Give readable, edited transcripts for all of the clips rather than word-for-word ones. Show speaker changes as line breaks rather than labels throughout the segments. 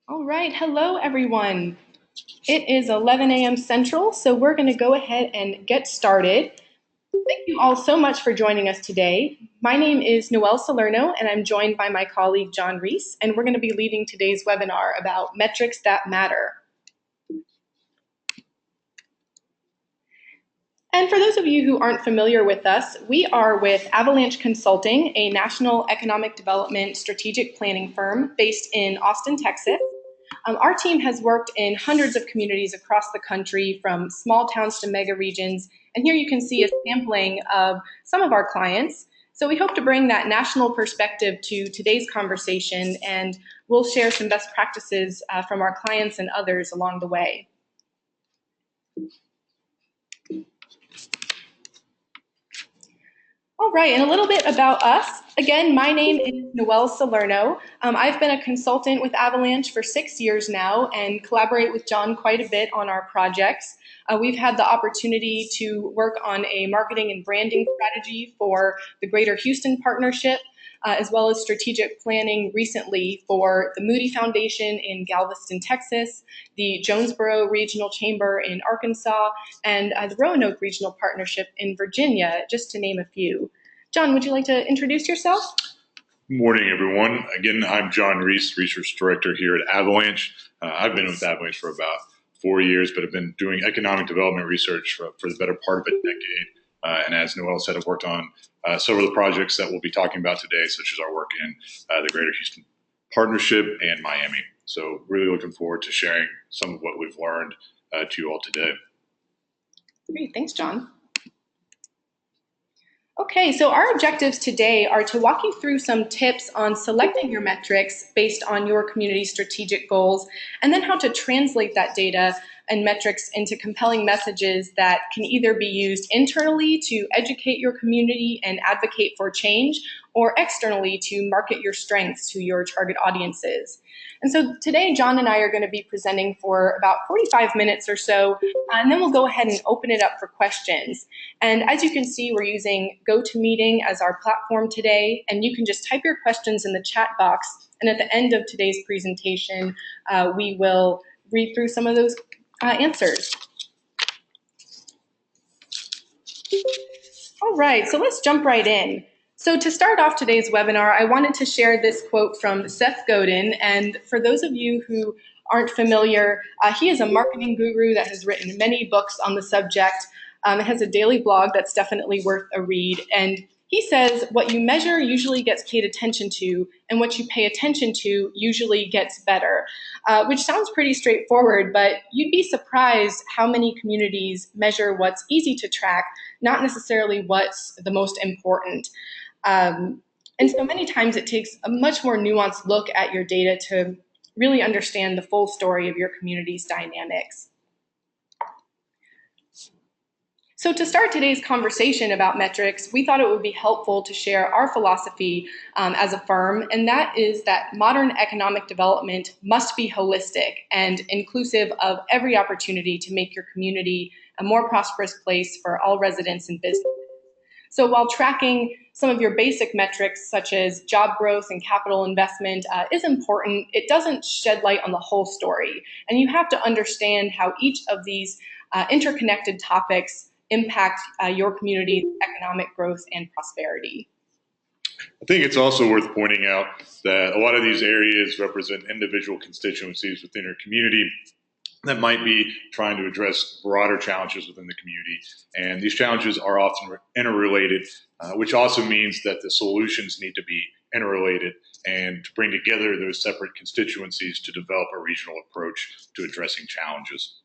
All right, hello everyone. It is 11 a.m. Central, so we're going to go ahead and get started. Thank you all so much for joining us today. My name is Noelle Salerno, and I'm joined by my colleague John Rees, and we're going to be leading today's webinar about metrics that matter. And for those of you who aren't familiar with us, we are with Avalanche Consulting, a national economic development strategic planning firm based in Austin, Texas. Our team has worked in hundreds of communities across the country, from small towns to mega regions, and here you can see a sampling of some of our clients. So we hope to bring that national perspective to today's conversation, and we'll share some best practices from our clients and others along the way. All right, and a little bit about us. Again, my name is Noelle Salerno. I've been a consultant with Avalanche for 6 years now and collaborate with John quite a bit on our projects. We've had the opportunity to work on a marketing and branding strategy for the Greater Houston Partnership, as well as strategic planning recently for the Moody Foundation in Galveston, Texas, the Jonesboro Regional Chamber in Arkansas, and the Roanoke Regional Partnership in Virginia, just to name a few. John, would you like to introduce yourself?
Good morning, everyone. Again, I'm John Rees, Research Director here at Avalanche. I've been with Avalanche for about 4 years, but I've been doing economic development research for the better part of a decade. And as Noelle said, I've worked on several of the projects that we'll be talking about today, such as our work in the Greater Houston Partnership and Miami. So really looking forward to sharing some of what we've learned to you all today.
Great, thanks, John. Okay, so our objectives today are to walk you through some tips on selecting your metrics based on your community strategic goals, and then how to translate that data and metrics into compelling messages that can either be used internally to educate your community and advocate for change, or externally to market your strengths to your target audiences. And so today, John and I are going to be presenting for about 45 minutes or so, and then we'll go ahead and open it up for questions. And as you can see, we're using GoToMeeting as our platform today, and you can just type your questions in the chat box, and at the end of today's presentation, we will read through some of those answers. All right, so let's jump right in. So to start off today's webinar, I wanted to share this quote from Seth Godin. And for those of you who aren't familiar, he is a marketing guru that has written many books on the subject. It has a daily blog that's definitely worth a read. And he says, what you measure usually gets paid attention to, and what you pay attention to usually gets better, which sounds pretty straightforward, but you'd be surprised how many communities measure what's easy to track, not necessarily what's the most important. And so many times it takes a much more nuanced look at your data to really understand the full story of your community's dynamics. So to start today's conversation about metrics, we thought it would be helpful to share our philosophy as a firm, and that is that modern economic development must be holistic and inclusive of every opportunity to make your community a more prosperous place for all residents and businesses. So while tracking some of your basic metrics, such as job growth and capital investment, is important, it doesn't shed light on the whole story. And you have to understand how each of these interconnected topics impact your community's economic growth and prosperity.
I think it's also worth pointing out that a lot of these areas represent individual constituencies within your community that might be trying to address broader challenges within the community. And these challenges are often interrelated, which also means that the solutions need to be interrelated and to bring together those separate constituencies to develop a regional approach to addressing challenges.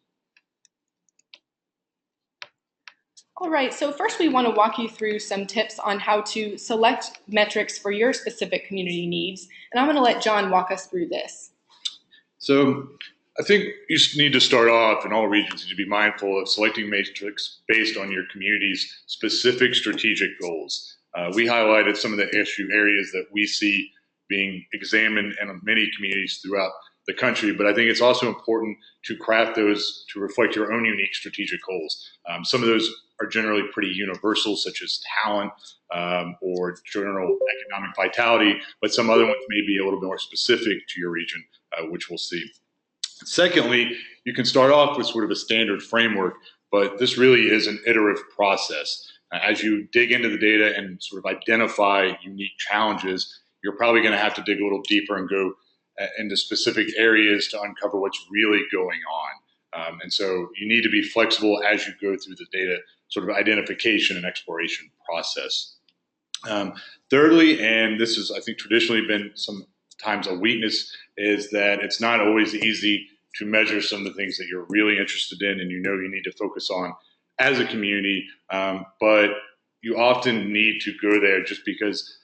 All right, so first we want to walk you through some tips on how to select metrics for your specific community needs. And I'm going to let John walk us through this.
So I think you need to start off in all regions to be mindful of selecting metrics based on your community's specific strategic goals. We highlighted some of the issue areas that we see being examined in many communities throughout the country, but I think it's also important to craft those to reflect your own unique strategic goals. Some of those are generally pretty universal, such as talent or general economic vitality, but some other ones may be a little bit more specific to your region, which we'll see. Secondly, you can start off with sort of a standard framework, but this really is an iterative process. As you dig into the data and sort of identify unique challenges, you're probably going to have to dig a little deeper and go into specific areas to uncover what's really going on. And so you need to be flexible as you go through the data sort of identification and exploration process. Thirdly, and this has, I think, traditionally been sometimes a weakness, is that it's not always easy to measure some of the things that you're really interested in and you know you need to focus on as a community, but you often need to go there just because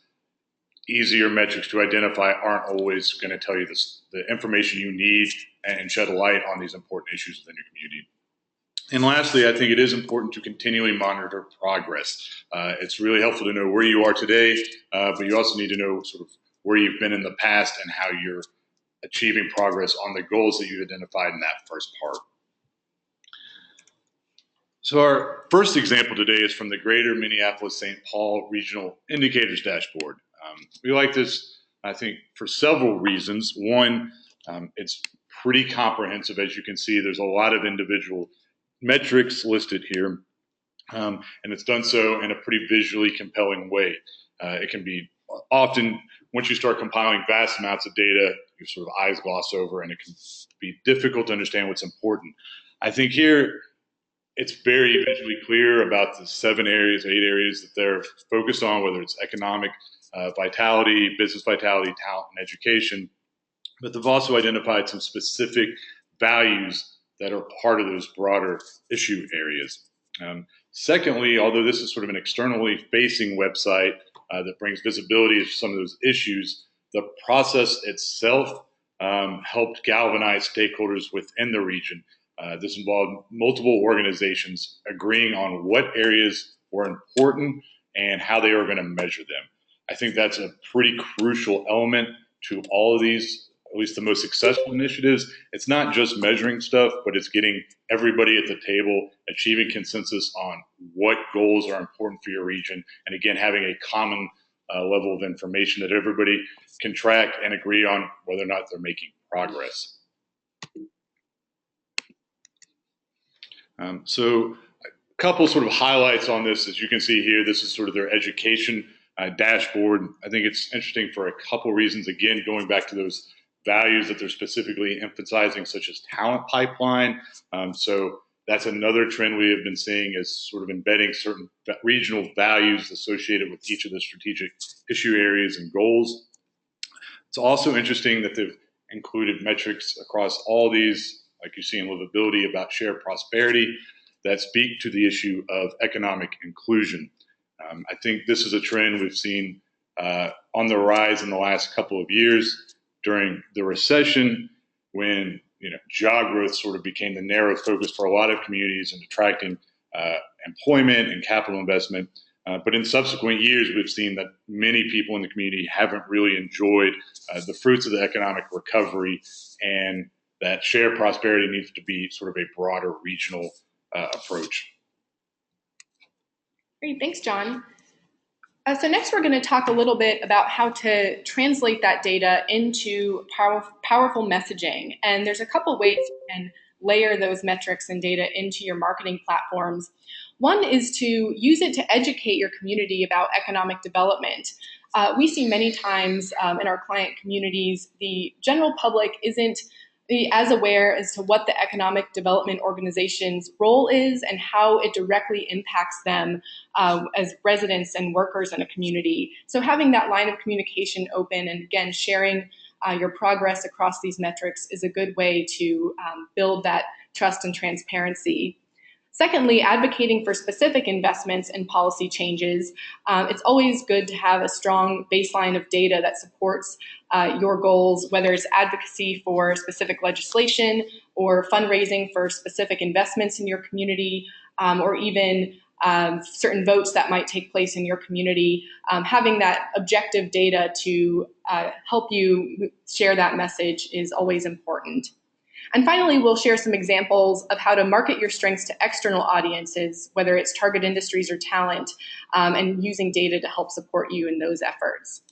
easier metrics to identify aren't always going to tell you the information you need and shed a light on these important issues within your community. And lastly, I think it is important to continually monitor progress. It's really helpful to know where you are today, but you also need to know sort of where you've been in the past and how you're achieving progress on the goals that you identified in that first part. So our first example today is from the Greater Minneapolis-St. Paul Regional Indicators Dashboard. We like this, I think, for several reasons. One, it's pretty comprehensive. As you can see, there's a lot of individual metrics listed here, and it's done so in a pretty visually compelling way. It can be often, once you start compiling vast amounts of data, your sort of eyes gloss over, and it can be difficult to understand what's important. I think here, it's very visually clear about the 7 areas, 8 areas that they're focused on, whether it's economic vitality, business vitality, talent, and education. But they've also identified some specific values that are part of those broader issue areas. Secondly, although this is sort of an externally facing website that brings visibility to some of those issues, the process itself helped galvanize stakeholders within the region. This involved multiple organizations agreeing on what areas were important and how they were going to measure them. I think that's a pretty crucial element to all of these, at least the most successful initiatives. It's not just measuring stuff, but it's getting everybody at the table, achieving consensus on what goals are important for your region, and again, having a common level of information that everybody can track and agree on whether or not they're making progress. So a couple sort of highlights on this. As you can see here, this is sort of their education dashboard. I think it's interesting for a couple reasons. Again, going back to those values that they're specifically emphasizing, such as talent pipeline. So that's another trend we have been seeing, is sort of embedding certain regional values associated with each of the strategic issue areas and goals. It's also interesting that they've included metrics across all these, like you see in livability, about shared prosperity, that speak to the issue of economic inclusion. I think this is a trend we've seen on the rise in the last couple of years during the recession, when job growth sort of became the narrow focus for a lot of communities and attracting employment and capital investment. But in subsequent years, we've seen that many people in the community haven't really enjoyed the fruits of the economic recovery, and that shared prosperity needs to be sort of a broader regional approach.
Great, thanks, John. So next we're going to talk a little bit about how to translate that data into powerful messaging. And there's a couple ways you can layer those metrics and data into your marketing platforms. One is to use it to educate your community about economic development. We see many times in our client communities, the general public isn't as aware as to what the economic development organization's role is and how it directly impacts them as residents and workers in a community. So having that line of communication open and, again, sharing your progress across these metrics is a good way to build that trust and transparency. Secondly, advocating for specific investments and policy changes. It's always good to have a strong baseline of data that supports your goals, whether it's advocacy for specific legislation or fundraising for specific investments in your community, or even certain votes that might take place in your community. Having that objective data to help you share that message is always important. And finally, we'll share some examples of how to market your strengths to external audiences, whether it's target industries or talent, and using data to help support you in those efforts.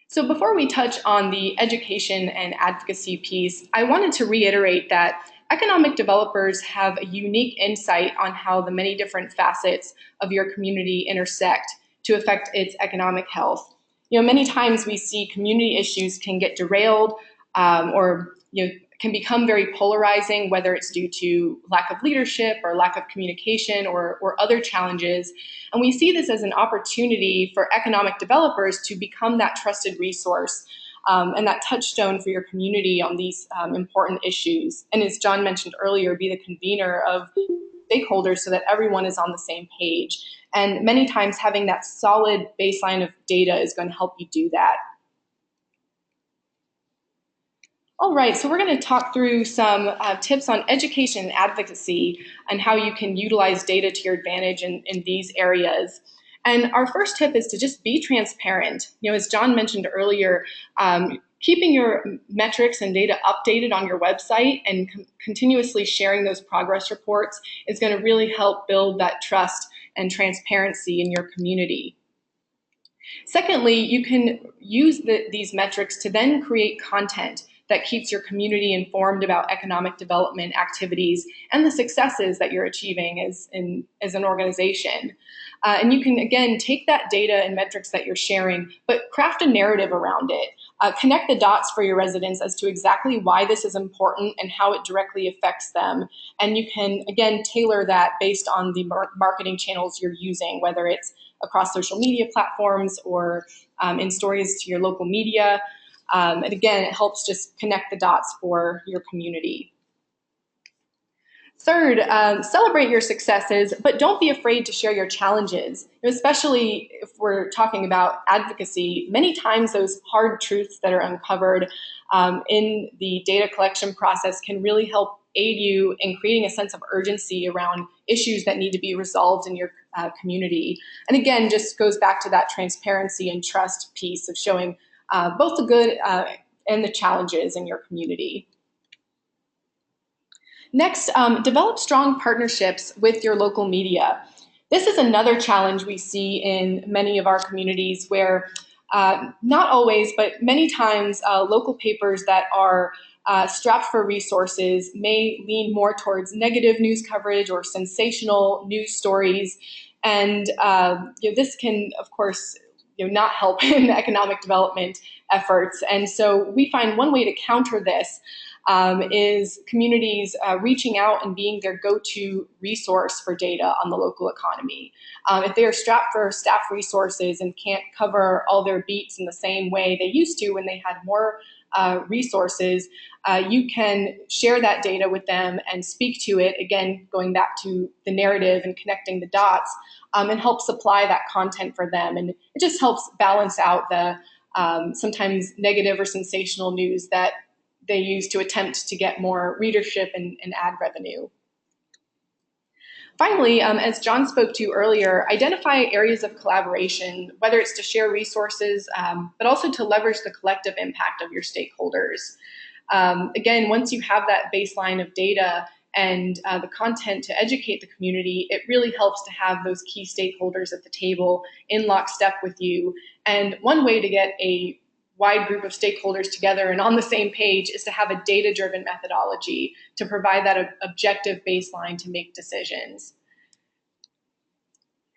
So before we touch on the education and advocacy piece, I wanted to reiterate that economic developers have a unique insight on how the many different facets of your community intersect to affect its economic health. Many times we see community issues can get derailed or can become very polarizing, whether it's due to lack of leadership or lack of communication or other challenges. And we see this as an opportunity for economic developers to become that trusted resource and that touchstone for your community on these important issues. And as John mentioned earlier, be the convener of stakeholders so that everyone is on the same page. And many times having that solid baseline of data is going to help you do that. All right, so we're going to talk through some tips on education and advocacy and how you can utilize data to your advantage in these areas. And our first tip is to just be transparent. As John mentioned earlier, keeping your metrics and data updated on your website and continuously sharing those progress reports is going to really help build that trust and transparency in your community. Secondly, you can use these metrics to then create content that keeps your community informed about economic development activities and the successes that you're achieving as an organization. And you can, again, take that data and metrics that you're sharing, but craft a narrative around it. Connect the dots for your residents as to exactly why this is important and how it directly affects them. And you can, again, tailor that based on the marketing channels you're using, whether it's across social media platforms or in stories to your local media. And again, it helps just connect the dots for your community. Third, celebrate your successes, but don't be afraid to share your challenges, especially if we're talking about advocacy. Many times those hard truths that are uncovered in the data collection process can really help aid you in creating a sense of urgency around issues that need to be resolved in your community. And again, just goes back to that transparency and trust piece of showing both the good and the challenges in your community. Next, develop strong partnerships with your local media. This is another challenge we see in many of our communities where not always, but many times local papers that are strapped for resources may lean more towards negative news coverage or sensational news stories. And this can, of course, not help in economic development efforts. And so we find one way to counter this is communities reaching out and being their go-to resource for data on the local economy. If they are strapped for staff resources and can't cover all their beats in the same way they used to when they had more resources, you can share that data with them and speak to it, again, going back to the narrative and connecting the dots, and help supply that content for them. And it just helps balance out the sometimes negative or sensational news that they use to attempt to get more readership and ad revenue. Finally, as John spoke to earlier, identify areas of collaboration, whether it's to share resources, but also to leverage the collective impact of your stakeholders. Again, once you have that baseline of data and the content to educate the community, it really helps to have those key stakeholders at the table in lockstep with you. And one way to get a wide group of stakeholders together and on the same page is to have a data-driven methodology to provide that objective baseline to make decisions.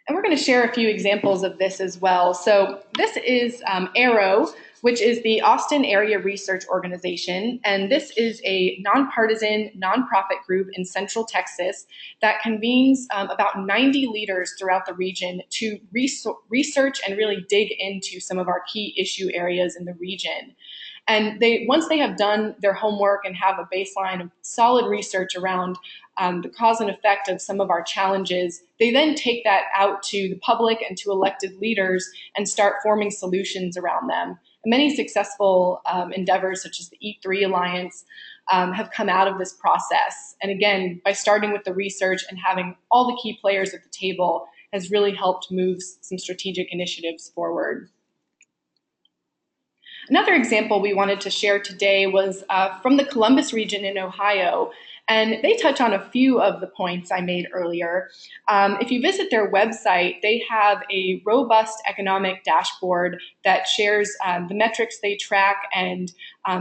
And we're going to share a few examples of this as well. So this is ARROW, which is the Austin Area Research Organization. And this is a nonpartisan, nonprofit group in Central Texas that convenes about 90 leaders throughout the region to research and really dig into some of our key issue areas in the region. And once they have done their homework and have a baseline of solid research around the cause and effect of some of our challenges, they then take that out to the public and to elected leaders and start forming solutions around them. And many successful endeavors, such as the E3 Alliance, have come out of this process. And again, by starting with the research and having all the key players at the table has really helped move some strategic initiatives forward. Another example we wanted to share today was from the Columbus region in Ohio, and they touch on a few of the points I made earlier. If you visit their website, they have a robust economic dashboard that shares the metrics they track and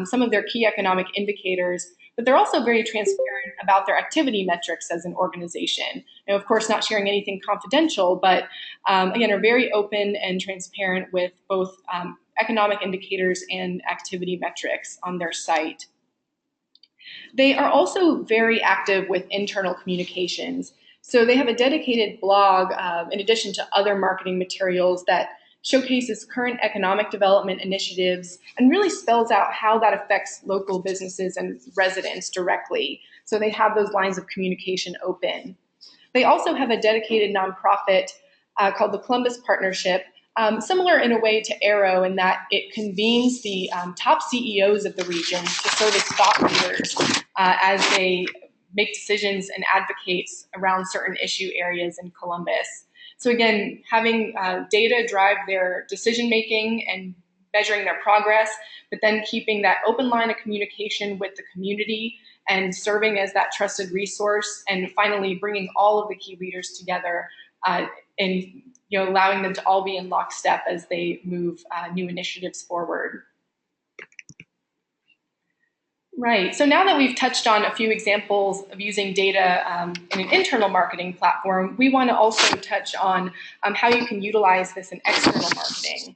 some of their key economic indicators, but they're also very transparent about their activity metrics as an organization. Now, of course, not sharing anything confidential, but again, are very open and transparent with both economic indicators and activity metrics on their site. They are also very active with internal communications. So they have a dedicated blog in addition to other marketing materials that showcases current economic development initiatives and really spells out how that affects local businesses and residents directly. So they have those lines of communication open. They also have a dedicated nonprofit called the Columbus Partnership, similar in a way to Arrow in that it convenes the top CEOs of the region to serve as thought leaders as they make decisions and advocates around certain issue areas in Columbus. So again, having data drive their decision making and measuring their progress, but then keeping that open line of communication with the community and serving as that trusted resource, and finally bringing all of the key leaders together and allowing them to all be in lockstep as they move new initiatives forward. Right, so now that we've touched on a few examples of using data in an internal marketing platform, we want to also touch on how you can utilize this in external marketing.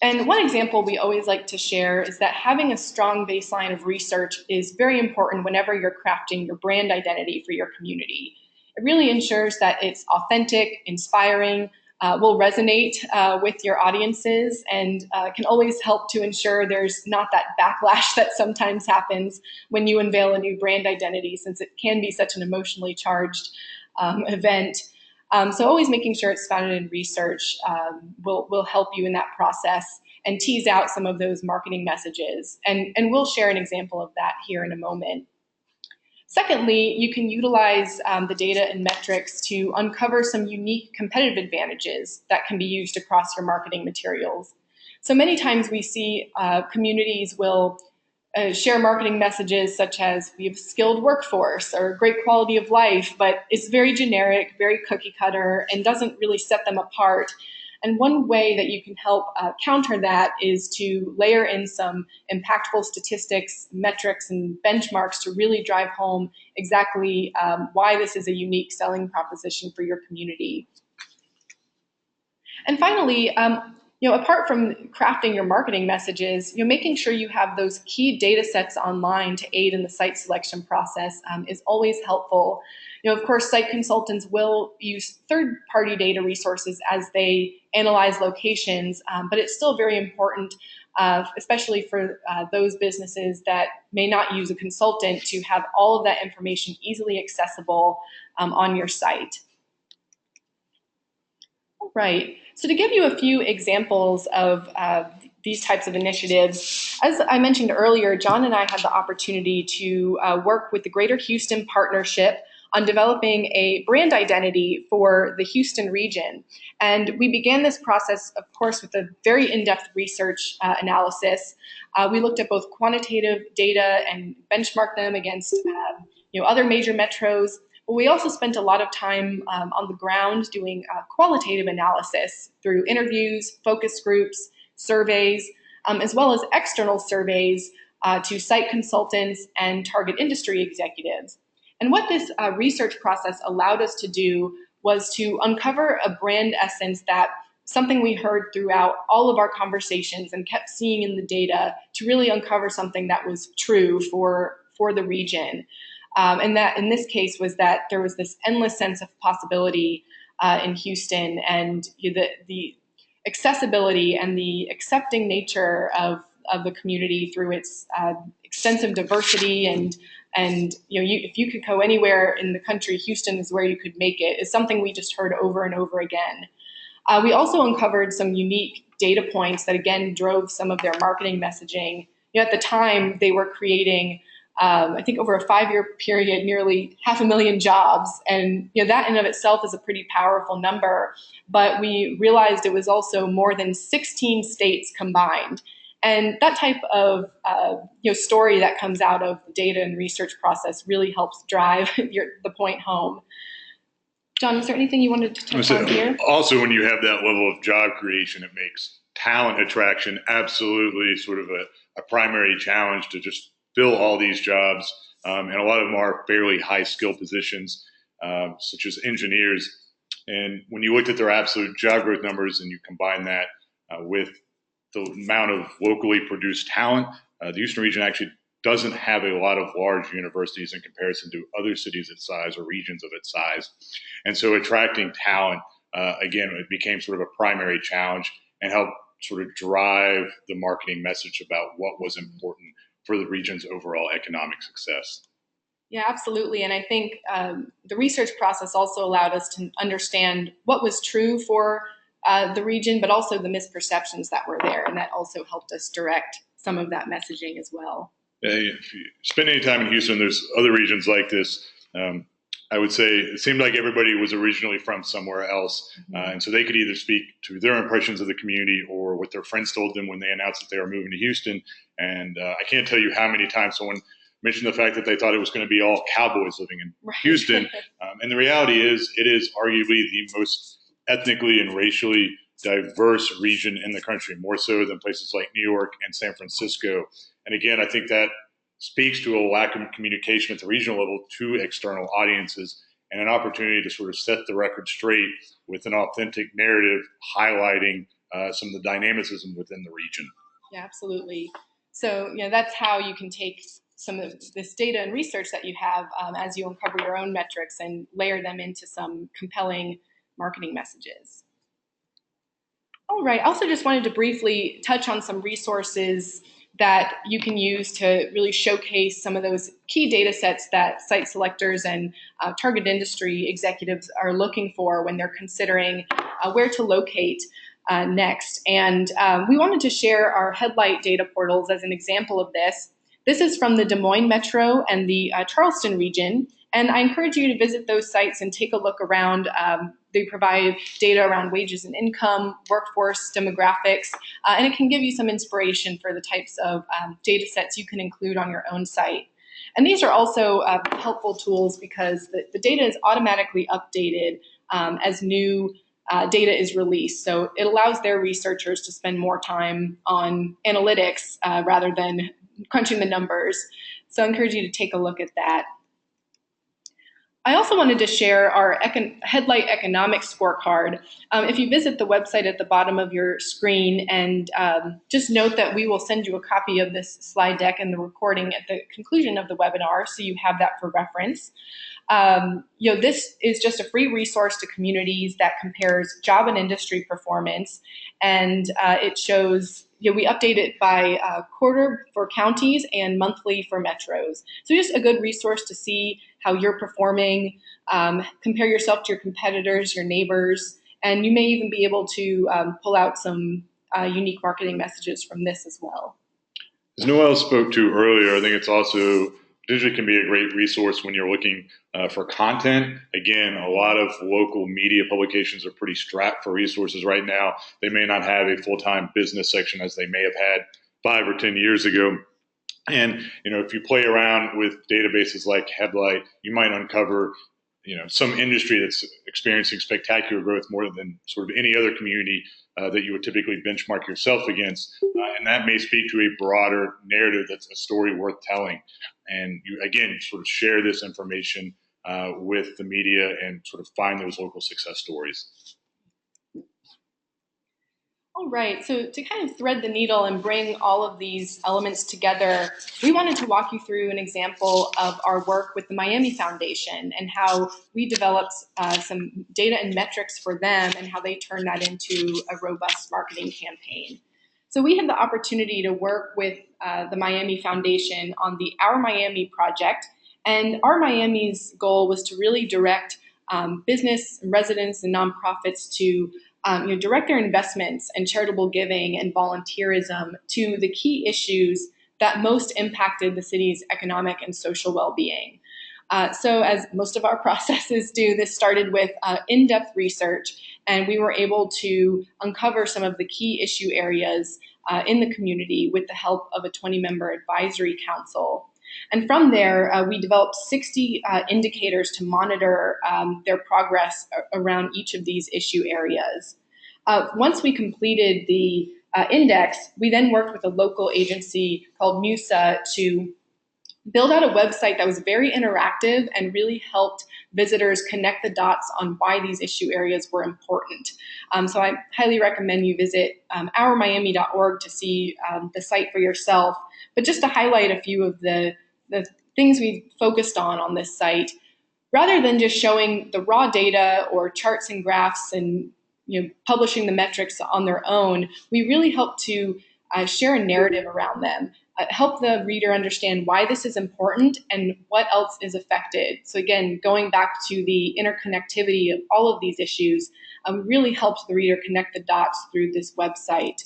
And one example we always like to share is that having a strong baseline of research is very important whenever you're crafting your brand identity for your community. It really ensures that it's authentic, inspiring, will resonate with your audiences, and can always help to ensure there's not that backlash that sometimes happens when you unveil a new brand identity, since it can be such an emotionally charged event. So always making sure it's founded in research will help you in that process and tease out some of those marketing messages. And we'll share an example of that here in a moment. Secondly, you can utilize the data and metrics to uncover some unique competitive advantages that can be used across your marketing materials. So many times we see communities will share marketing messages such as we have a skilled workforce or great quality of life, but it's very generic, very cookie cutter, and doesn't really set them apart. And one way that you can help counter that is to layer in some impactful statistics, metrics, and benchmarks to really drive home exactly why this is a unique selling proposition for your community. And finally, apart from crafting your marketing messages, making sure you have those key data sets online to aid in the site selection process is always helpful. Of course, site consultants will use third-party data resources as they analyze locations, but it's still very important, especially for those businesses that may not use a consultant, to have all of that information easily accessible on your site. Right. So to give you a few examples of these types of initiatives, as I mentioned earlier, John and I had the opportunity to work with the Greater Houston Partnership on developing a brand identity for the Houston region. And we began this process, of course, with a very in-depth research analysis. We looked at both quantitative data and benchmarked them against other major metros. But we also spent a lot of time on the ground doing qualitative analysis through interviews, focus groups, surveys, as well as external surveys to site consultants and target industry executives. And what this research process allowed us to do was to uncover a brand essence that something we heard throughout all of our conversations and kept seeing in the data to really uncover something that was true for the region. And that in this case was that there was this endless sense of possibility in Houston, and the accessibility and the accepting nature of the community through its extensive diversity and if you could go anywhere in the country, Houston is where you could make it, is something we just heard over and over again. We also uncovered some unique data points that again drove some of their marketing messaging. At the time, they were creating I think over a 5-year period, nearly 500,000 jobs. And that in and of itself is a pretty powerful number. But we realized it was also more than 16 states combined. And that type of story that comes out of the data and research process really helps drive the point home. John, is there anything you wanted to touch on here?
Also, when you have that level of job creation, it makes talent attraction absolutely sort of a primary challenge to just fill all these jobs. And a lot of them are fairly high skill positions, such as engineers. And when you looked at their absolute job growth numbers and you combine that with the amount of locally produced talent, the Houston region actually doesn't have a lot of large universities in comparison to other cities its size or regions of its size. And so attracting talent, again, it became sort of a primary challenge and helped sort of drive the marketing message about what was important for the region's overall economic success.
Yeah, absolutely. And I think the research process also allowed us to understand what was true for the region, but also the misperceptions that were there. And that also helped us direct some of that messaging as well.
If you spend any time in Houston, there's other regions like this. I would say it seemed like everybody was originally from somewhere else. And so they could either speak to their impressions of the community or what their friends told them when they announced that they were moving to Houston. And I can't tell you how many times someone mentioned the fact that they thought it was going to be all cowboys living in Houston. And the reality is, it is arguably the most ethnically and racially diverse region in the country, more so than places like New York and San Francisco. And again, I think that speaks to a lack of communication at the regional level to external audiences and an opportunity to sort of set the record straight with an authentic narrative highlighting some of the dynamicism within the region.
Yeah, absolutely. So, that's how you can take some of this data and research that you have as you uncover your own metrics and layer them into some compelling marketing messages. All right. I also just wanted to briefly touch on some resources that you can use to really showcase some of those key data sets that site selectors and target industry executives are looking for when they're considering where to locate next. And we wanted to share our headlight data portals as an example of this. This is from the Des Moines Metro and the Charleston region. And I encourage you to visit those sites and take a look around. They provide data around wages and income, workforce demographics, and it can give you some inspiration for the types of data sets you can include on your own site. And these are also helpful tools because the data is automatically updated as new data is released. So it allows their researchers to spend more time on analytics rather than crunching the numbers. So I encourage you to take a look at that. I also wanted to share our Headlight Economics Scorecard. If you visit the website at the bottom of your screen, and just note that we will send you a copy of this slide deck and the recording at the conclusion of the webinar, so you have that for reference. This is just a free resource to communities that compares job and industry performance, and it shows, we update it by quarter for counties and monthly for metros. So just a good resource to see how you're performing, compare yourself to your competitors, your neighbors, and you may even be able to pull out some unique marketing messages from this as well.
As Noelle spoke to earlier, I think it's also potentially can be a great resource when you're looking for content. Again, a lot of local media publications are pretty strapped for resources right now. They may not have a full-time business section as they may have had 5 or 10 years ago. And, if you play around with databases like Headlight, you might uncover, some industry that's experiencing spectacular growth more than sort of any other community that you would typically benchmark yourself against. And that may speak to a broader narrative that's a story worth telling. And you, again, sort of share this information with the media and sort of find those local success stories.
All right, so to kind of thread the needle and bring all of these elements together, we wanted to walk you through an example of our work with the Miami Foundation and how we developed some data and metrics for them and how they turned that into a robust marketing campaign. So we had the opportunity to work with the Miami Foundation on the Our Miami project, and Our Miami's goal was to really direct business, residents, and nonprofits to direct their investments and charitable giving and volunteerism to the key issues that most impacted the city's economic and social well-being. So as most of our processes do, this started with in-depth research, and we were able to uncover some of the key issue areas in the community with the help of a 20-member advisory council. And from there, we developed 60 indicators to monitor their progress around each of these issue areas. Once we completed the index, we then worked with a local agency called MUSA to build out a website that was very interactive and really helped visitors connect the dots on why these issue areas were important. So I highly recommend you visit ourmiami.org to see the site for yourself. But just to highlight a few of the things we focused on this site, rather than just showing the raw data or charts and graphs and publishing the metrics on their own, we really help to share a narrative around them. Help the reader understand why this is important and what else is affected. So again, going back to the interconnectivity of all of these issues really helps the reader connect the dots through this website.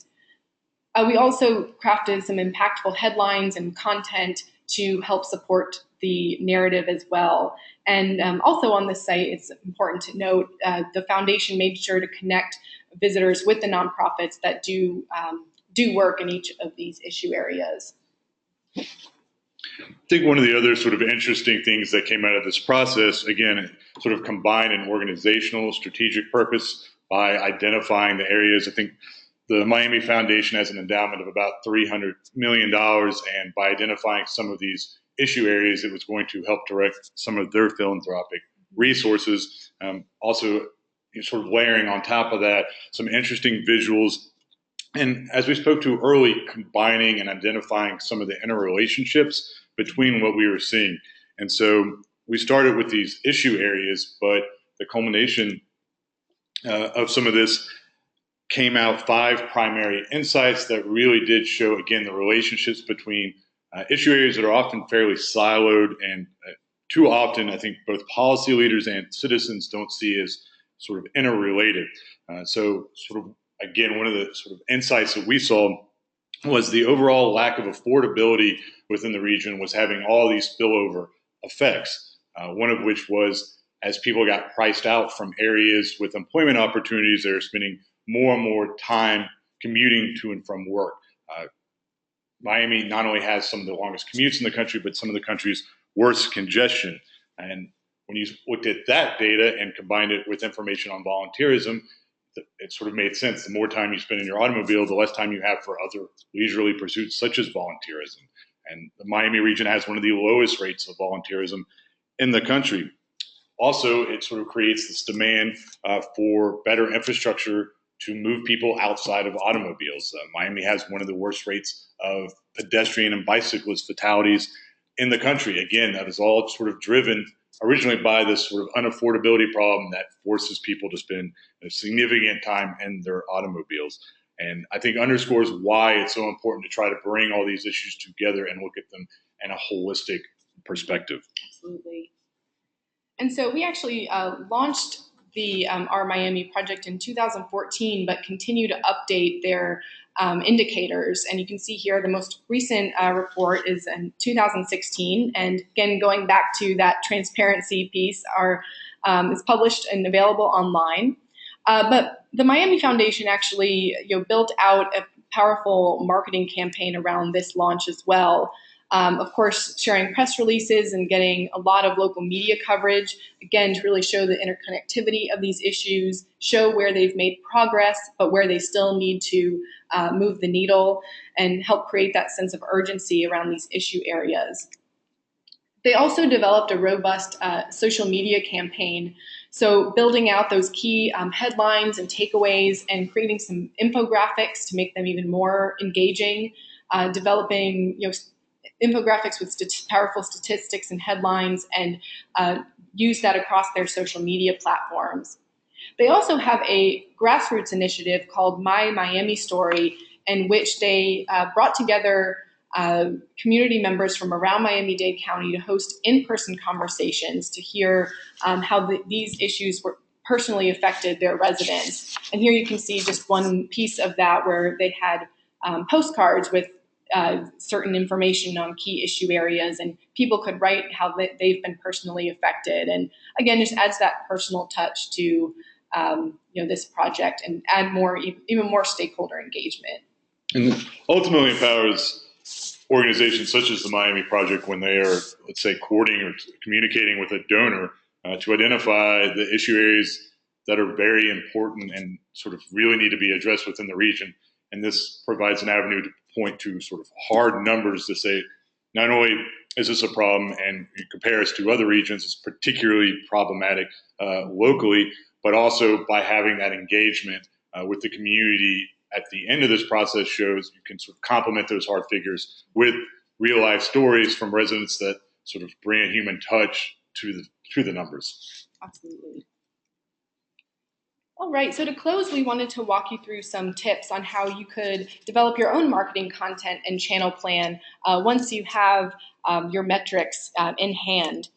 We also crafted some impactful headlines and content to help support the narrative as well. And also on this site, it's important to note the foundation made sure to connect visitors with the nonprofits that do work in each of these issue areas.
I think one of the other sort of interesting things that came out of this process, again, sort of combined an organizational strategic purpose by identifying the areas. I think the Miami Foundation has an endowment of about $300 million, and by identifying some of these issue areas, it was going to help direct some of their philanthropic resources. Also, sort of layering on top of that, some interesting visuals. And as we spoke to early, combining and identifying some of the interrelationships between what we were seeing. And so we started with these issue areas, but the culmination of some of this came out 5 primary insights that really did show, again, the relationships between issue areas that are often fairly siloed and too often, I think, both policy leaders and citizens don't see as sort of interrelated. So sort of, again, one of the sort of insights that we saw was the overall lack of affordability within the region was having all these spillover effects, one of which was as people got priced out from areas with employment opportunities, they're spending more and more time commuting to and from work. Miami not only has some of the longest commutes in the country, but some of the country's worst congestion. And when you looked at that data and combined it with information on volunteerism, it sort of made sense. The more time you spend in your automobile, the less time you have for other leisurely pursuits such as volunteerism. And the Miami region has one of the lowest rates of volunteerism in the country. Also, it sort of creates this demand for better infrastructure to move people outside of automobiles. Miami has one of the worst rates of pedestrian and bicyclist fatalities in the country. Again, that is all sort of driven originally by this sort of unaffordability problem that forces people to spend a significant time in their automobiles. And I think underscores why it's so important to try to bring all these issues together and look at them in a holistic perspective.
Absolutely. And so we actually launched the Our Miami project in 2014, but continue to update their indicators. And you can see here the most recent report is in 2016. And again, going back to that transparency piece, is published and available online. But the Miami Foundation actually built out a powerful marketing campaign around this launch as well. Of course, sharing press releases and getting a lot of local media coverage, again, to really show the interconnectivity of these issues, show where they've made progress, but where they still need to move the needle, and help create that sense of urgency around these issue areas. They also developed a robust social media campaign, so building out those key headlines and takeaways and creating some infographics to make them even more engaging, developing infographics with powerful statistics and headlines, and use that across their social media platforms. They also have a grassroots initiative called My Miami Story, in which they brought together community members from around Miami-Dade County to host in-person conversations to hear how these issues were personally affected their residents. And here you can see just one piece of that where they had postcards with certain information on key issue areas, and people could write how they've been personally affected. And again, just adds that personal touch to this project and add even more stakeholder engagement.
And ultimately empowers organizations such as the Miami Project when they are, let's say, courting or communicating with a donor to identify the issue areas that are very important and sort of really need to be addressed within the region. And this provides an avenue to point to sort of hard numbers to say, not only is this a problem and you compare us to other regions, it's particularly problematic locally, but also by having that engagement with the community at the end of this process shows you can sort of complement those hard figures with real life stories from residents that sort of bring a human touch to the numbers.
Absolutely. All right, so to close, we wanted to walk you through some tips on how you could develop your own marketing content and channel plan once you have your metrics in hand.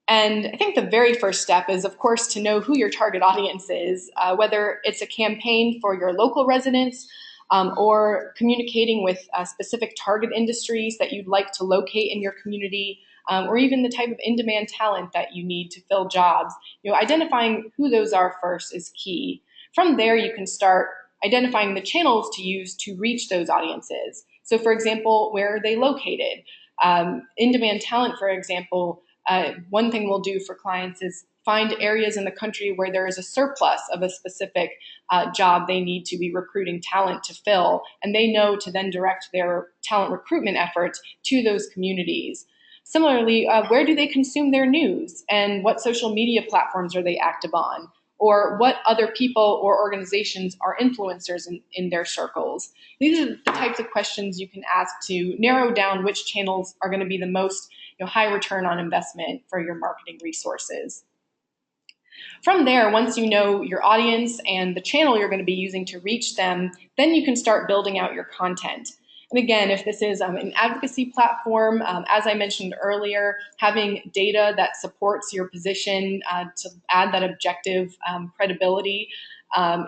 And I think the very first step is, of course, to know who your target audience is, whether it's a campaign for your local residents or communicating with specific target industries that you'd like to locate in your community, or even the type of in-demand talent that you need to fill jobs. Identifying who those are first is key. From there, you can start identifying the channels to use to reach those audiences. So, for example, where are they located? In-demand talent, for example, one thing we'll do for clients is find areas in the country where there is a surplus of a specific job they need to be recruiting talent to fill, and they know to then direct their talent recruitment efforts to those communities. Similarly, where do they consume their news, and what social media platforms are they active on? Or what other people or organizations are influencers in their circles? These are the types of questions you can ask to narrow down which channels are going to be the most high return on investment for your marketing resources. From there, once you know your audience and the channel you're going to be using to reach them, then you can start building out your content. And again, if this is an advocacy platform, as I mentioned earlier, having data that supports your position to add that objective credibility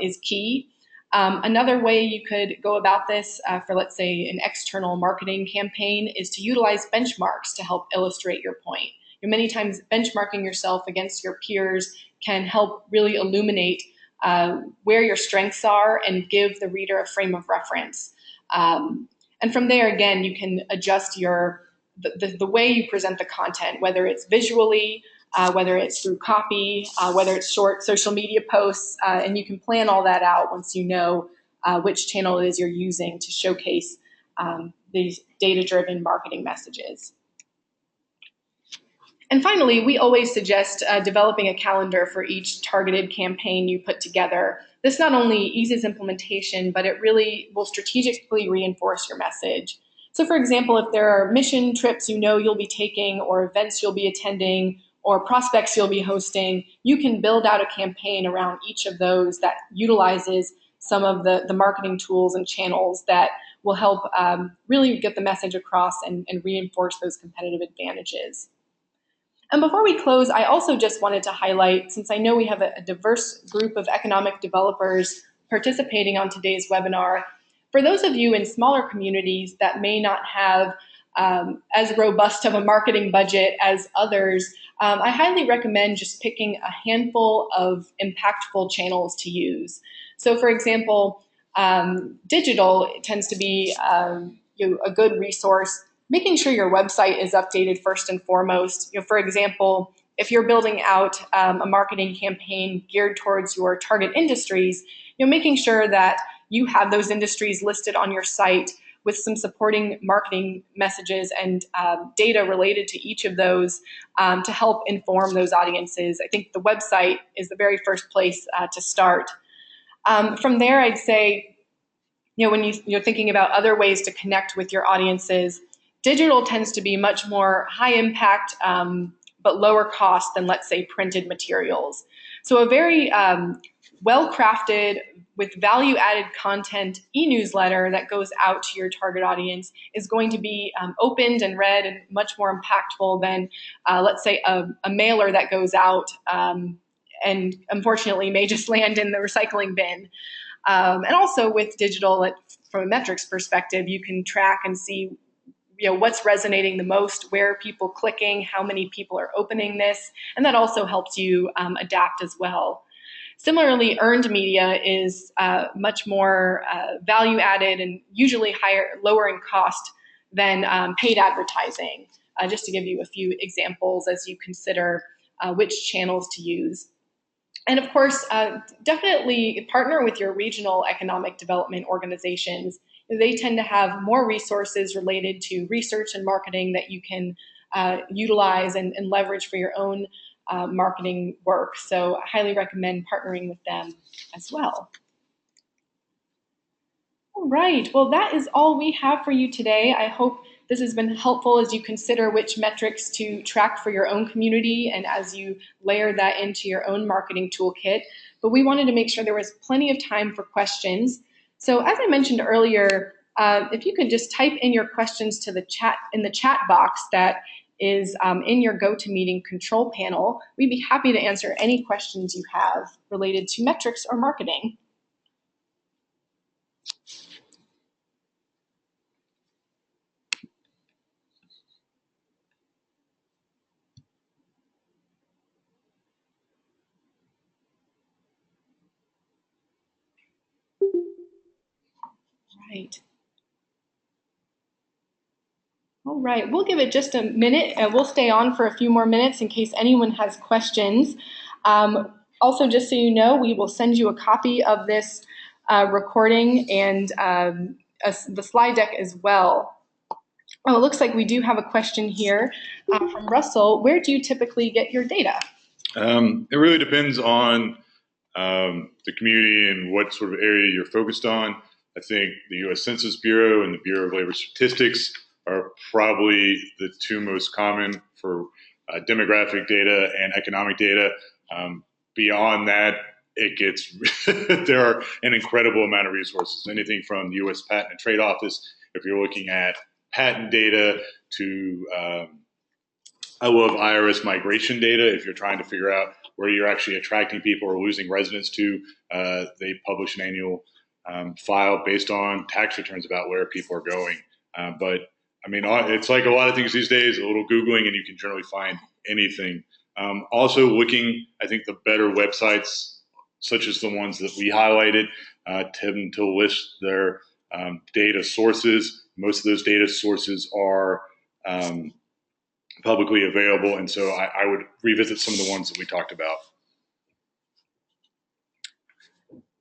is key. Another way you could go about this for, let's say, an external marketing campaign is to utilize benchmarks to help illustrate your point. Many times benchmarking yourself against your peers can help really illuminate where your strengths are and give the reader a frame of reference. And from there, again, you can adjust the way you present the content, whether it's visually, whether it's through copy, whether it's short social media posts, and you can plan all that out once you know which channel it is you're using to showcase these data-driven marketing messages. And finally, we always suggest developing a calendar for each targeted campaign you put together. This not only eases implementation, but it really will strategically reinforce your message. So for example, if there are mission trips you'll be taking, or events you'll be attending, or prospects you'll be hosting, you can build out a campaign around each of those that utilizes some of the marketing tools and channels that will help really get the message across and reinforce those competitive advantages. And before we close, I also just wanted to highlight, since I know we have a diverse group of economic developers participating on today's webinar, for those of you in smaller communities that may not have as robust of a marketing budget as others, I highly recommend just picking a handful of impactful channels to use. So for example, digital tends to be a good resource. Making sure your website is updated first and foremost. For example, if you're building out a marketing campaign geared towards your target industries, making sure that you have those industries listed on your site with some supporting marketing messages and data related to each of those to help inform those audiences. I think the website is the very first place to start. From there, I'd say, when you're thinking about other ways to connect with your audiences, digital tends to be much more high impact, but lower cost than, let's say, printed materials. So a very well-crafted, with value-added content e-newsletter that goes out to your target audience is going to be opened and read and much more impactful than, let's say, a mailer that goes out and unfortunately may just land in the recycling bin. And also with digital, from a metrics perspective, you can track and see what's resonating the most, where are people clicking, how many people are opening this, and that also helps you adapt as well. Similarly, earned media is much more value added and usually lower in cost than paid advertising. Just to give you a few examples as you consider which channels to use. And of course, definitely partner with your regional economic development organizations. They tend to have more resources related to research and marketing that you can utilize and leverage for your own marketing work. So I highly recommend partnering with them as well. All right, well, that is all we have for you today. I hope this has been helpful as you consider which metrics to track for your own community and as you layer that into your own marketing toolkit. But we wanted to make sure there was plenty of time for questions. So as I mentioned earlier, if you could just type in your questions to the chat in the chat box that is in your GoToMeeting control panel, we'd be happy to answer any questions you have related to metrics or marketing. Right. All right, we'll give it just a minute and we'll stay on for a few more minutes in case anyone has questions. Also, just so you know, we will send you a copy of this recording and the slide deck as well. Oh, it looks like we do have a question here from Russell. Where do you typically get your data?
It really depends on the community and what sort of area you're focused on. I think the U.S. Census Bureau and the Bureau of Labor Statistics are probably the two most common for demographic data and economic data. Beyond that, it gets there are an incredible amount of resources. Anything from the U.S. Patent and Trade Office, if you're looking at patent data, to I love IRS migration data. If you're trying to figure out where you're actually attracting people or losing residents to, they publish an annual file based on tax returns about where people are going. But I mean, it's like a lot of things these days, a little Googling and you can generally find anything. Also looking, I think the better websites, such as the ones that we highlighted, tend to list their data sources. Most of those data sources are publicly available, and so I would revisit some of the ones that we talked about.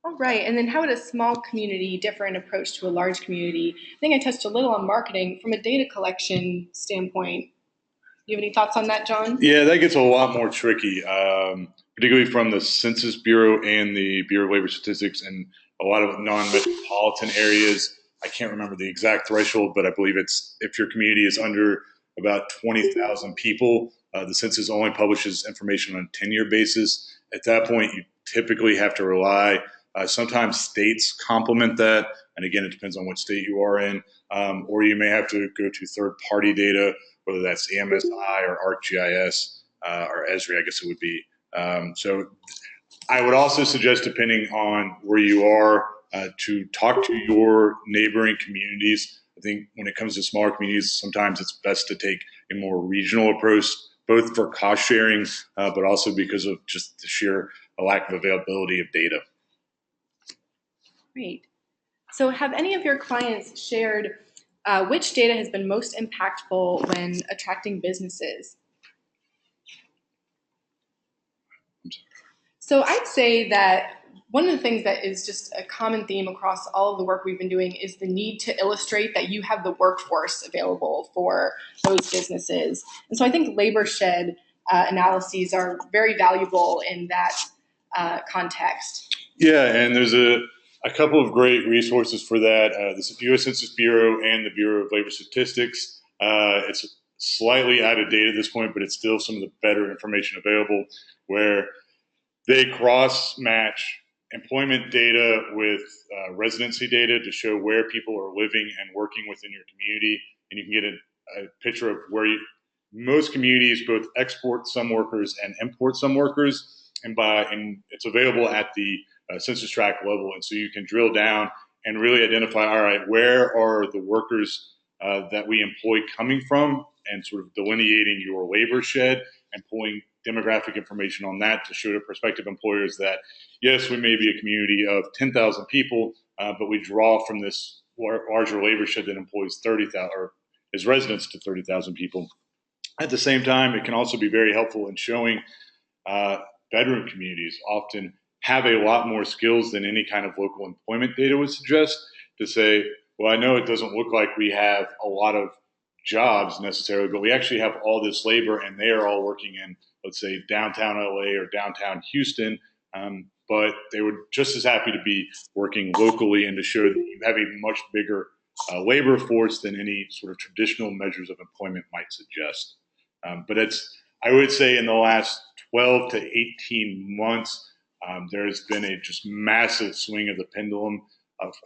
All right, and then how would a small community differ in approach to a large community? I think I touched a little on marketing. From a data collection standpoint, do you have any thoughts on that, John?
Yeah, that gets a lot more tricky, particularly from the Census Bureau and the Bureau of Labor Statistics and a lot of non-metropolitan areas. I can't remember the exact threshold, but I believe it's if your community is under about 20,000 people, the census only publishes information on a 10-year basis. At that point, you typically have to rely. Sometimes states complement that, and again, it depends on what state you are in, or you may have to go to third-party data, whether that's AMSI or ArcGIS or Esri, I guess it would be. So I would also suggest, depending on where you are, to talk to your neighboring communities. I think when it comes to smaller communities, sometimes it's best to take a more regional approach, both for cost sharing, but also because of just the sheer lack of availability of data.
Great. So have any of your clients shared which data has been most impactful when attracting businesses? So I'd say that one of the things that is just a common theme across all of the work we've been doing is the need to illustrate that you have the workforce available for those businesses. And so I think labor shed analyses are very valuable in that context.
Yeah, and there's a couple of great resources for that. The U.S. Census Bureau and the Bureau of Labor Statistics. It's slightly out of date at this point, but it's still some of the better information available where they cross-match employment data with residency data to show where people are living and working within your community. And you can get a picture of where most communities both export some workers and import some workers. And it's available at the census tract level. And so you can drill down and really identify, all right, where are the workers that we employ coming from, and sort of delineating your labor shed and pulling demographic information on that to show to prospective employers that, yes, we may be a community of 10,000 people, but we draw from this larger labor shed that employs 30,000 or is residents to 30,000 people. At the same time, it can also be very helpful in showing bedroom communities often have a lot more skills than any kind of local employment data would suggest, to say, well, I know it doesn't look like we have a lot of jobs necessarily, but we actually have all this labor, and they are all working in, let's say, downtown LA or downtown Houston, but they were just as happy to be working locally, and to show that you have a much bigger labor force than any sort of traditional measures of employment might suggest. But I would say in the last 12 to 18 months, there's been a just massive swing of the pendulum.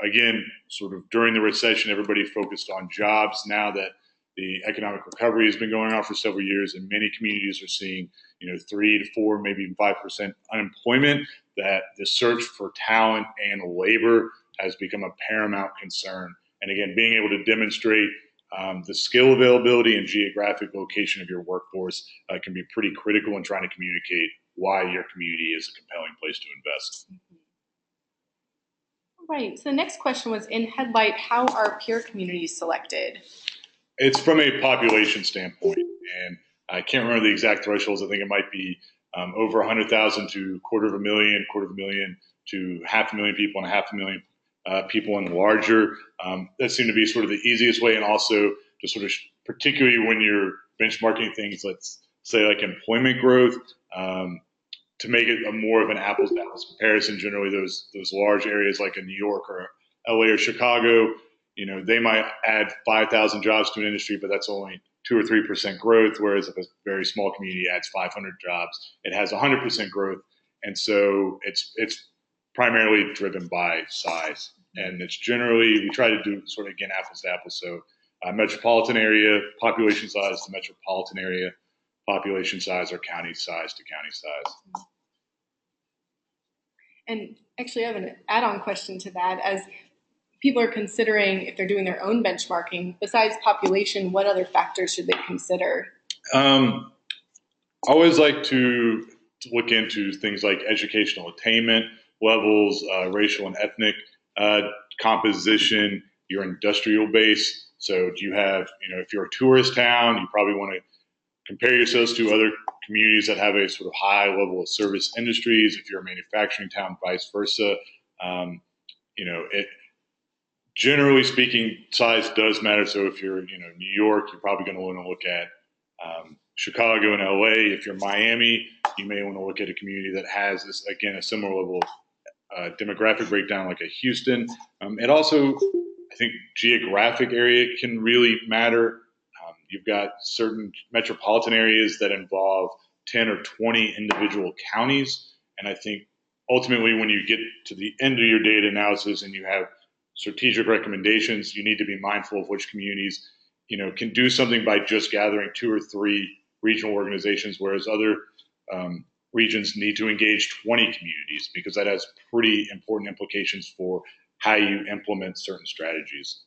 Again, sort of during the recession, everybody focused on jobs. Now that the economic recovery has been going on for several years, and many communities are seeing, 3 to 4, maybe even 5% unemployment, that the search for talent and labor has become a paramount concern. And again, being able to demonstrate the skill availability and geographic location of your workforce can be pretty critical in trying to communicate why your community is a compelling place to invest.
Right. So the next question was, in Headlight, how are peer communities selected?
It's from a population standpoint, and I can't remember the exact thresholds. I think it might be over 100,000 to quarter of a million to 500,000 people, and 500,000 people and larger. That seemed to be sort of the easiest way, and also to sort of, particularly when you're benchmarking things, let's say like employment growth, to make it more of an apples to apples comparison. Generally, those large areas like in New York or LA or Chicago, they might add 5,000 jobs to an industry, but that's only 2 or 3% growth. Whereas if a very small community adds 500 jobs, it has 100% growth. And so it's primarily driven by size. And it's generally, we try to do sort of, again, apples to apples. So metropolitan area, population size to metropolitan area, population size, or county size to county size.
And actually, I have an add-on question to that. As people are considering, if they're doing their own benchmarking, besides population, what other factors should they consider?
I always like to look into things like educational attainment levels, racial and ethnic composition, your industrial base. So do you have, if you're a tourist town, you probably want to compare yourselves to other communities that have a sort of high level of service industries. If you're a manufacturing town, vice versa. Generally speaking, size does matter. So if you're, New York, you're probably going to want to look at Chicago and LA. If you're Miami, you may want to look at a community that has this, again, a similar level of demographic breakdown like a Houston. And also, I think geographic area can really matter. You've got certain metropolitan areas that involve 10 or 20 individual counties. And I think ultimately when you get to the end of your data analysis and you have strategic recommendations, you need to be mindful of which communities, can do something by just gathering 2 or 3 regional organizations, whereas other regions need to engage 20 communities, because that has pretty important implications for how you implement certain strategies.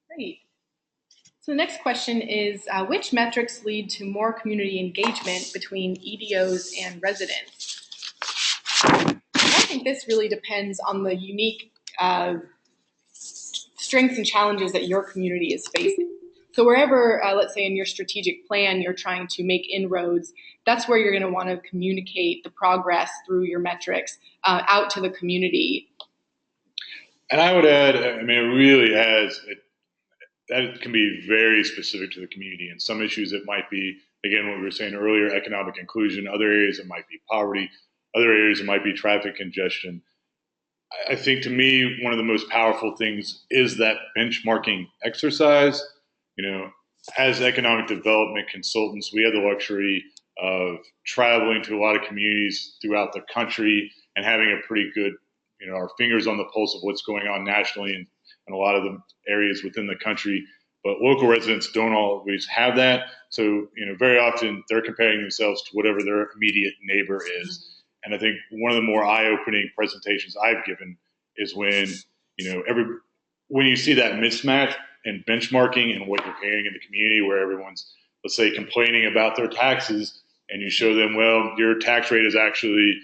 Great. So the next question is, which metrics lead to more community engagement between EDOs and residents? I think this really depends on the unique strengths and challenges that your community is facing. So wherever, let's say in your strategic plan, you're trying to make inroads, that's where you're going to want to communicate the progress through your metrics out to the community.
And I would add, it really has, that can be very specific to the community. In some issues, it might be, again, what we were saying earlier, economic inclusion. Other areas, it might be poverty. Other areas, it might be traffic congestion. I think, to me, one of the most powerful things is that benchmarking exercise. As economic development consultants, we have the luxury of traveling to a lot of communities throughout the country and having a pretty good, our fingers on the pulse of what's going on nationally and a lot of the areas within the country. But local residents don't always have that. So, very often they're comparing themselves to whatever their immediate neighbor is. And I think one of the more eye-opening presentations I've given is when, when you see that mismatch in benchmarking and what you're hearing in the community where everyone's, let's say, complaining about their taxes, and you show them, well, your tax rate is actually,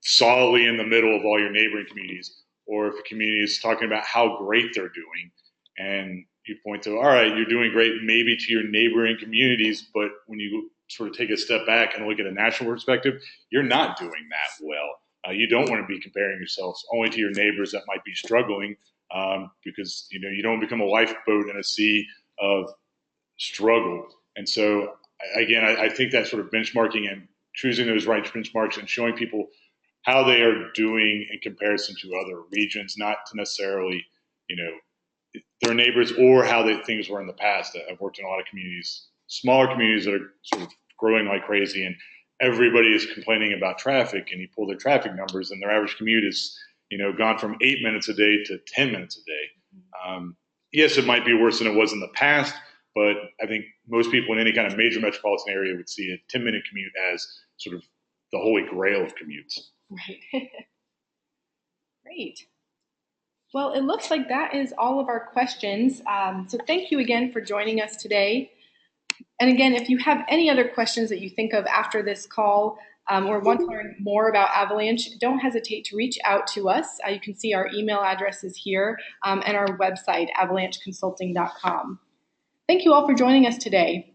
solidly in the middle of all your neighboring communities. Or if a community is talking about how great they're doing, and you point to, all right, you're doing great maybe to your neighboring communities, but when you sort of take a step back and look at a national perspective, you're not doing that well. You don't want to be comparing yourselves only to your neighbors that might be struggling, because you don't become a lifeboat in a sea of struggle. And so again, I think that sort of benchmarking and choosing those right benchmarks and showing people how they are doing in comparison to other regions, not to necessarily, their neighbors or how things were in the past. I've worked in a lot of communities, smaller communities that are sort of growing like crazy, and everybody is complaining about traffic, and you pull their traffic numbers and their average commute is, gone from 8 minutes a day to 10 minutes a day. Yes, it might be worse than it was in the past, but I think most people in any kind of major metropolitan area would see a 10-minute commute as sort of the holy grail of commutes.
Right. Great. Well, it looks like that is all of our questions. So thank you again for joining us today. And again, if you have any other questions that you think of after this call, or want to learn more about Avalanche, don't hesitate to reach out to us. You can see our email addresses here, and our website, avalancheconsulting.com. Thank you all for joining us today.